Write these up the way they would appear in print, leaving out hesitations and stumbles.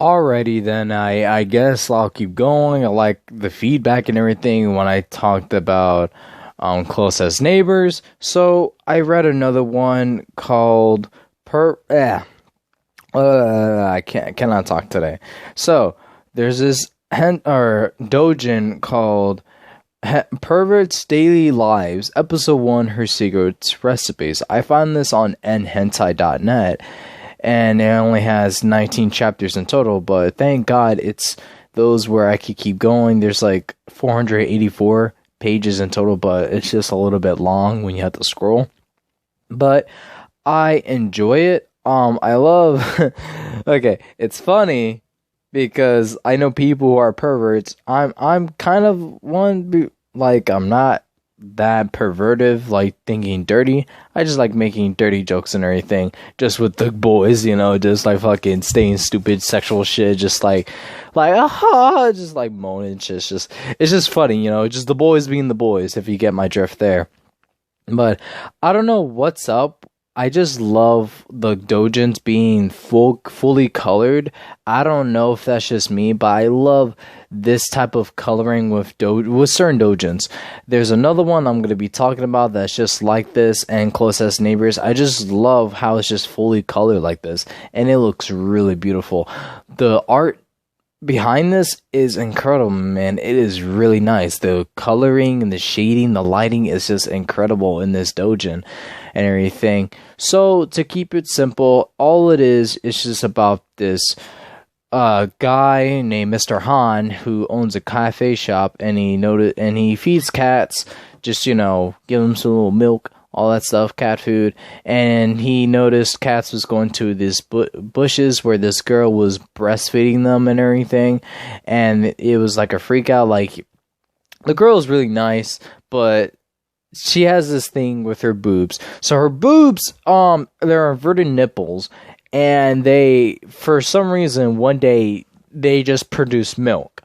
Alrighty then, I guess I'll keep going. I like the feedback and everything when I talked about Close as Neighbors. So I read another one called I cannot talk today. So there's this Doujin called Pervert's Daily Lives, Episode 1, Her Secrets Recipes. I found this on nhentai.net, and it only has 19 chapters in total, but thank God it's those where I could keep going. There's like 484 pages in total, but it's just a little bit long when you have to scroll. But I enjoy it. I love okay, it's funny because I know people who are perverts. I'm kind of one, like, I'm not that pervertive, like thinking dirty. I just like making dirty jokes and everything, just with the boys, just like fucking saying stupid sexual shit, just like just like moaning shit. It's just funny, just the boys being the boys, if you get my drift there. But I don't know what's up. I just love the doujins being fully colored. I don't know if that's just me, but I love this type of coloring with certain doujins. There's another one I'm going to be talking about that's just like this, and Close as Neighbors. I just love how it's just fully colored like this, and it looks really beautiful. The art behind this is incredible, man. It is really nice. The coloring and the shading, the lighting is just incredible in this doujin and everything. So to keep it simple, all it is just about this guy named Mr. Han who owns a cafe shop, and he feeds cats, just give them some little milk, all that stuff, cat food. And he noticed cats was going to these bushes where this girl was breastfeeding them and everything, and it was like a freak out. Like, the girl is really nice, but she has this thing with her boobs. So her boobs, they're inverted nipples, and they, for some reason, one day they just produce milk.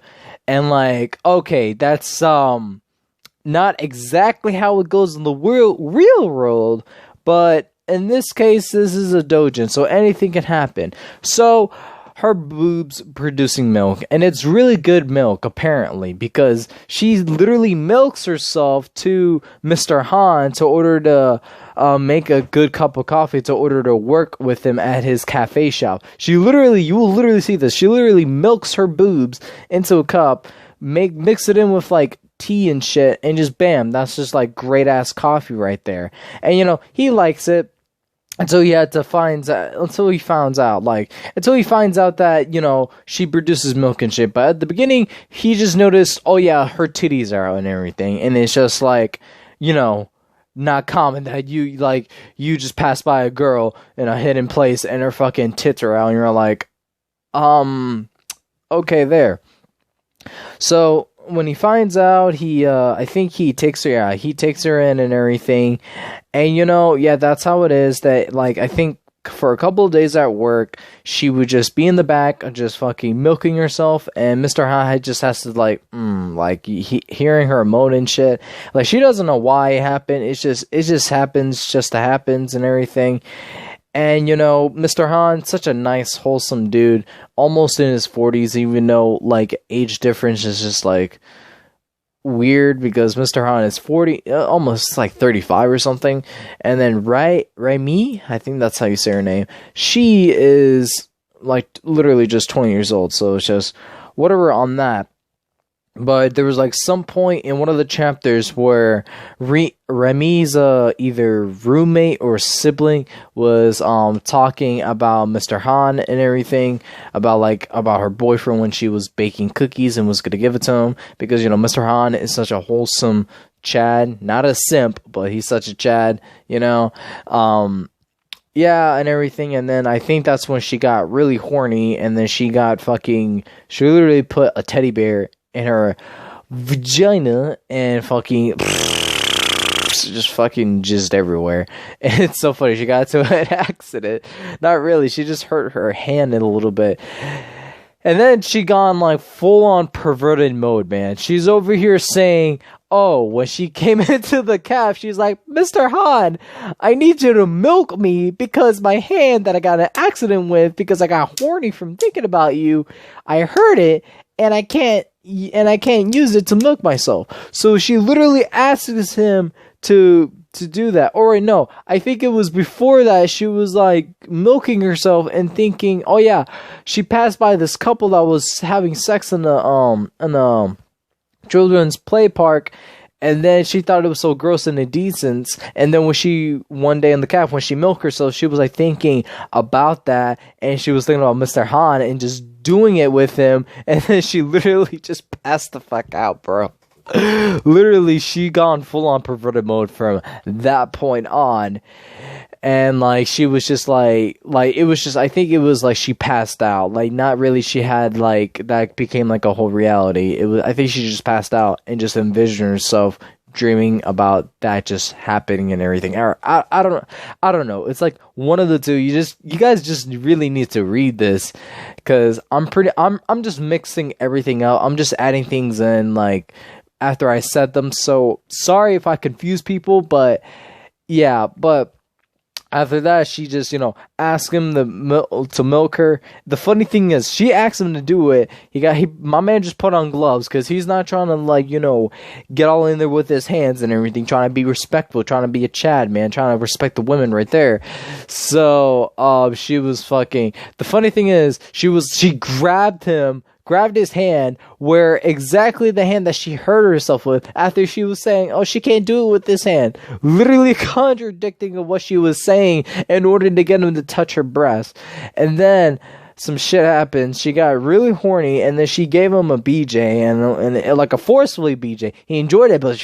And like, okay, that's not exactly how it goes in the real world, but in this case, this is a doujin, so anything can happen. So her boobs producing milk, and it's really good milk apparently, because she literally milks herself to Mr. Han to order to make a good cup of coffee, to order to work with him at his cafe shop. You will literally see this. She literally milks her boobs into a cup, mix it in with like tea and shit, and just bam, that's just like great ass coffee right there. And he likes it until he finds out that she produces milk and shit. But at the beginning, he just noticed, oh yeah, her titties are out and everything, and it's just like, not common that you just pass by a girl in a hidden place and her fucking tits are out, and you're like, okay there. So when he finds out, I think he takes her in and everything. And that's how it is, that like, I think for a couple of days at work, she would just be in the back just fucking milking herself, and Mr. Han just has to hearing her moan and shit. Like, she doesn't know why it happened. It just happens and everything. And Mr. Han, such a nice, wholesome dude, almost in his 40s, even though like age difference is just like weird, because Mr. Han is 40, almost like 35 or something. And then Raimi, I think that's how you say her name, she is like literally just 20 years old. So it's just whatever on that. But there was like some point in one of the chapters where Remi's either roommate or sibling was talking about Mr. Han and everything, about her boyfriend when she was baking cookies and was gonna give it to him, because Mr. Han is such a wholesome Chad, not a simp, but he's such a Chad, yeah, and everything. And then I think that's when she got really horny, and then she literally put a teddy bear in her vagina and fucking just fucking jizzed everywhere. And it's so funny, she got into an accident. Not really, she just hurt her hand in a little bit. And then she gone like full on perverted mode, man. She's over here saying, oh, when she came into the calf, she's like, Mr. Han, I need you to milk me because my hand that I got in an accident with because I got horny from thinking about you, I hurt it and I can't use it to milk myself. So she literally asks him to do that. Or no, I think it was before that she was like milking herself and thinking, oh yeah, she passed by this couple that was having sex in the children's play park, and then she thought it was so gross and indecent. And then one day in the calf, when she milked herself, she was like thinking about that, and she was thinking about Mr. Han and just doing it with him, and then she literally just passed the fuck out, bro. Literally, she gone full on perverted mode from that point on. And like she was just like it was just, I think it was like she passed out, like not really she had like that became like a whole reality. It was, I think she just passed out and just envisioned herself dreaming about that just happening and everything. I don't know. It's like one of the two. You guys just really need to read this, because I'm just mixing everything up. I'm just adding things in like after I said them. So sorry if I confuse people, but yeah, but after that, she just, asked him to milk her. The funny thing is, she asked him to do it. My man just put on gloves because he's not trying to, get all in there with his hands and everything, trying to be respectful, trying to be a Chad, man, trying to respect the women right there. So, she was fucking. The funny thing is, she grabbed his hand, where exactly the hand that she hurt herself with, after she was saying, oh, she can't do it with this hand, literally contradicting of what she was saying in order to get him to touch her breast. And then some shit happened. She got really horny, and then she gave him a BJ, and like a forcefully BJ. He enjoyed it, but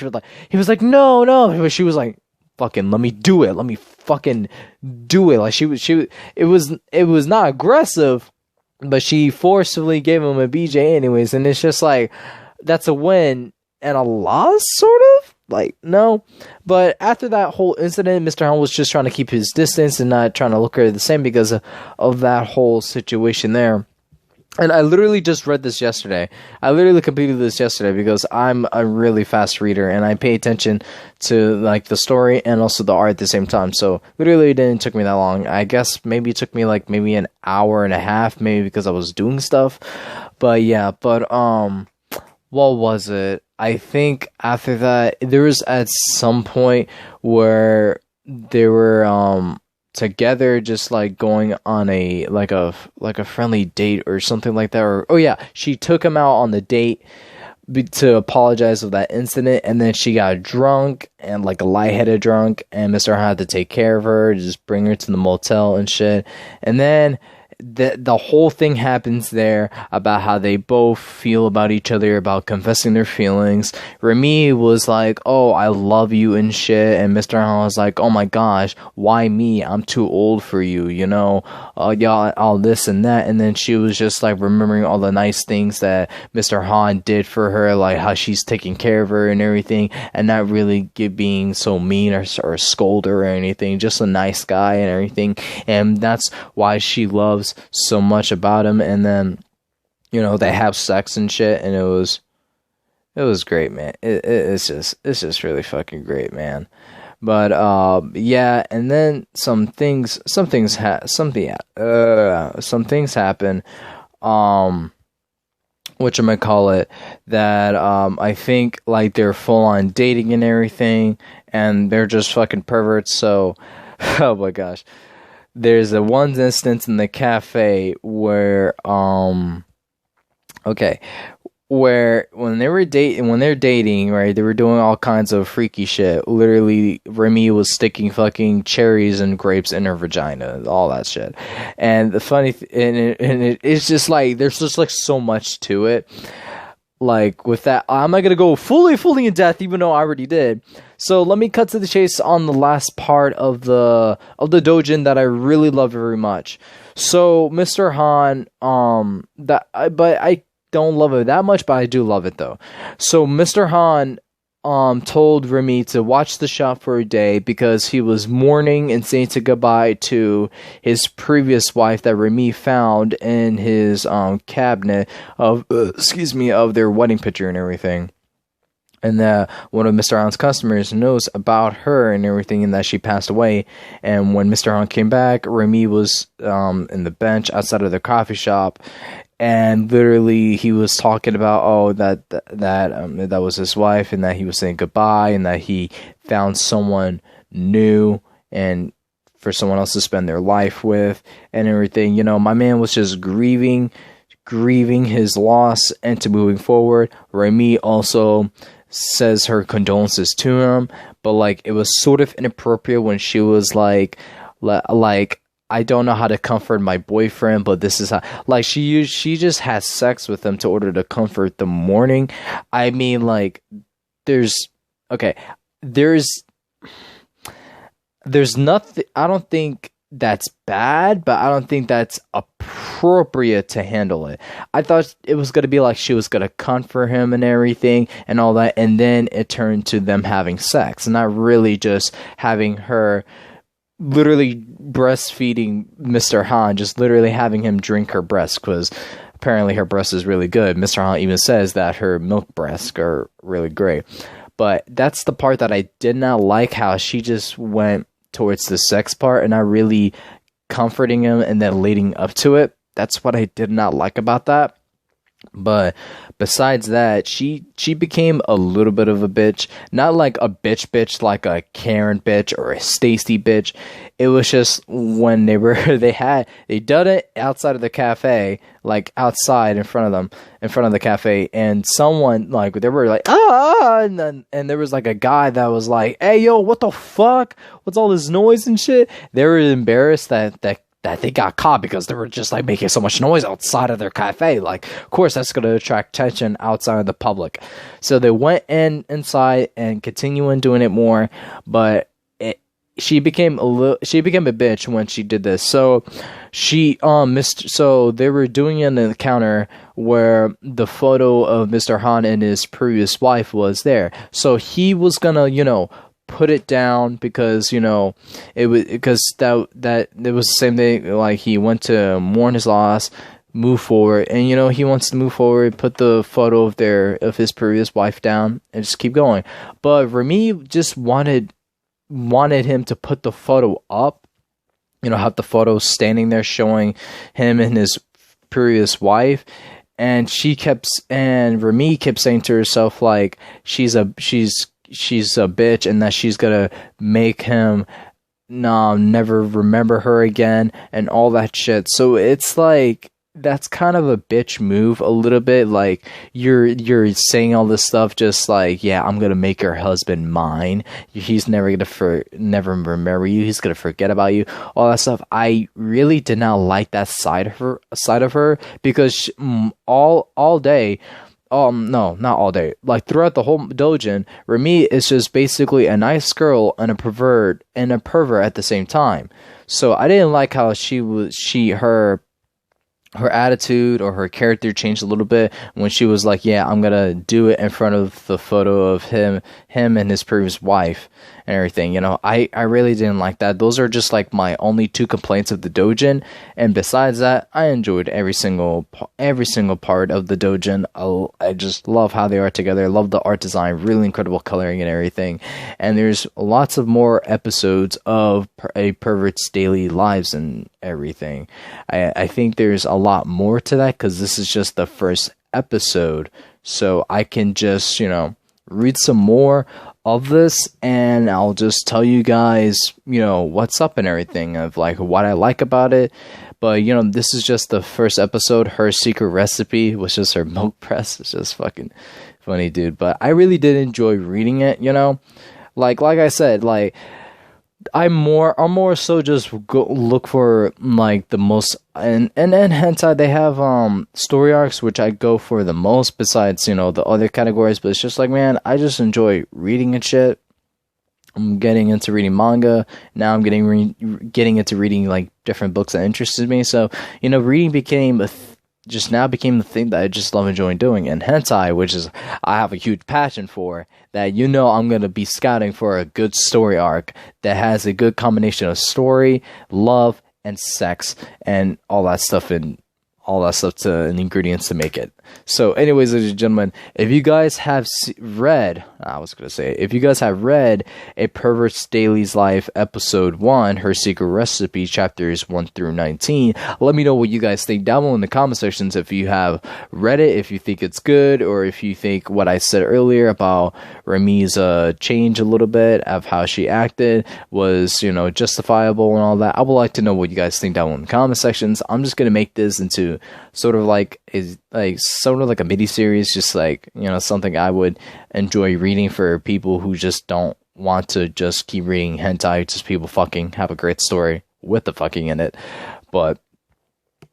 he was like, no. But she was like, fucking, let me do it. Let me fucking do it. Like it was not aggressive, but she forcibly gave him a BJ anyways, and it's just like, that's a win and a loss, sort of? Like, no. But after that whole incident, Mr. Han was just trying to keep his distance and not trying to look at her the same because of that whole situation there. And I literally just read this yesterday. I literally completed this yesterday because I'm a really fast reader and I pay attention to like the story and also the art at the same time. So literally it didn't took me that long. I guess maybe it took me like maybe an hour and a half, maybe because I was doing stuff. But yeah, what was it? I think after that there was at some point where they were together, just like going on a friendly date or something like that. Or, oh yeah, she took him out on the date to apologize of that incident, and then she got drunk and like a lightheaded drunk, and Mr. Han had to take care of her, just bring her to the motel and shit. And then the whole thing happens there about how they both feel about each other, about confessing their feelings. Remy was like, oh, I love you and shit, and Mr. Han was like, oh my gosh, why me? I'm too old for you, y'all, all this and that. And then she was just like remembering all the nice things that Mr. Han did for her, like how she's taking care of her and everything, and not really being so mean or scold her or anything, just a nice guy and everything. And that's why she loves so much about him. And then they have sex and shit, and it was great, man. It's just really fucking great, man. But yeah, and then some things happen, whatchamacallit, that I think like they're full on dating and everything, and they're just fucking perverts. So oh my gosh, there's a one instance in the cafe where where when they're dating, right, they were doing all kinds of freaky shit. Literally, Remy was sticking fucking cherries and grapes in her vagina, all that shit. And the funny it's just like there's just like so much to it. Like with that, I'm not gonna go fully in depth, even though I already did. So let me cut to the chase on the last part of the Doujin that I really love very much. So Mr. Han, but I don't love it that much, but I do love it though. So Mr. Han told Remy to watch the shop for a day because he was mourning and saying goodbye to his previous wife that Remy found in his cabinet of of their wedding picture and everything. And that one of Mr. Han's customers knows about her and everything, and that she passed away. And when Mr. Han came back, Remy was in the bench outside of the coffee shop, and literally he was talking about that was his wife, and that he was saying goodbye, and that he found someone new and for someone else to spend their life with and everything. You know, my man was just grieving his loss and to moving forward. Remy also says her condolences to him, but like it was sort of inappropriate when she was like I don't know how to comfort my boyfriend, but this is how, like, she just has sex with him to order to comfort the mourning. I mean, like, there's nothing, I don't think that's bad, but I don't think that's appropriate to handle it. I thought it was going to be like she was going to comfort him and everything and all that, and then it turned to them having sex, not really just having her literally breastfeeding Mr. Han, just literally having him drink her breast, because apparently her breast is really good. Mr. Han even says that her milk breasts are really great. But that's the part that I did not like, how she just went towards the sex part and not really comforting him and then leading up to it. That's what I did not like about that. But besides that, she became a little bit of a bitch. Not like a bitch like a Karen bitch or a Stacy bitch. It was just when they done it outside of the cafe, like outside in front of the cafe, and someone, like, they were like, and there was like a guy that was like, hey yo, what the fuck? What's all this noise and shit? They were embarrassed that they got caught because they were just like making so much noise outside of their cafe. Like, of course, that's going to attract attention outside of the public. So they went inside and continued doing it more, but she became a bitch when she did this. So so they were doing it in the counter where the photo of Mr. Han and his previous wife was there. So he was gonna, put it down because it was that it was the same thing. Like, he went to mourn his loss, move forward, and he wants to move forward, put the photo of his previous wife down and just keep going. But Remy just wanted him to put the photo up, have the photo standing there showing him and his previous wife. And Remy kept saying to herself, like, she's a bitch, and that she's gonna make him never remember her again and all that shit. So it's like, that's kind of a bitch move a little bit. Like, you're saying all this stuff just like, yeah, I'm gonna make your husband mine. He's never gonna never remember you. He's gonna forget about you. All that stuff. I really did not like that side of her because all day. No, not all day. Like, throughout the whole Doujin, Remy is just basically a nice girl and a pervert at the same time. So I didn't like how her attitude or her character changed a little bit when she was like, yeah, I'm gonna do it in front of the photo of him and his previous wife and everything. I really didn't like that. Those are just like my only two complaints of the Doujin. And besides that, I enjoyed every single part of the Doujin. I just love how they are together. I love the art design, really incredible coloring and everything. And there's lots of more episodes of a pervert's daily lives and everything. I think there's a lot more to that because this is just the first episode. So I can just, read some more of this, and I'll just tell you guys, what's up and everything of like what I like about it. But this is just the first episode. Her secret recipe was just her milk press. It's just fucking funny, dude. But I really did enjoy reading it. Like I said, like, I'm more so just go look for like the most, and then hentai, they have story arcs, which I go for the most besides the other categories. But it's just like, man, I just enjoy reading and shit. I'm getting into reading manga now. I'm getting into reading like different books that interested me. So reading became just now became the thing that I just love enjoying doing. And hentai, which is I have a huge passion for, that I'm going to be scouting for a good story arc that has a good combination of story, love, and sex, and all that stuff and ingredients to make it. So anyways, ladies and gentlemen, if you guys have read A Pervert's Daily Life episode 1, Her Secret Recipe, chapters 1 through 19, let me know what you guys think down below in the comment sections. If you have read it, if you think it's good, or if you think what I said earlier about Remy's change a little bit of how she acted was, justifiable and all that. I would like to know what you guys think down below in the comment sections. I'm just gonna make this into sort of like a mini series, just something I would enjoy reading for people who just don't want to just keep reading hentai, just people fucking, have a great story with the fucking in it. But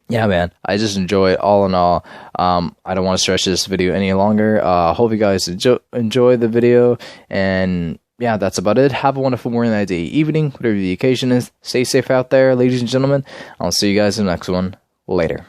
yeah, man, I just enjoy it all in all. I don't want to stretch this video any longer. Hope you guys enjoy the video, and yeah, that's about it. Have a wonderful morning, night, day, evening, whatever the occasion is. Stay safe out there, ladies and gentlemen. I'll see you guys in the next one. Later.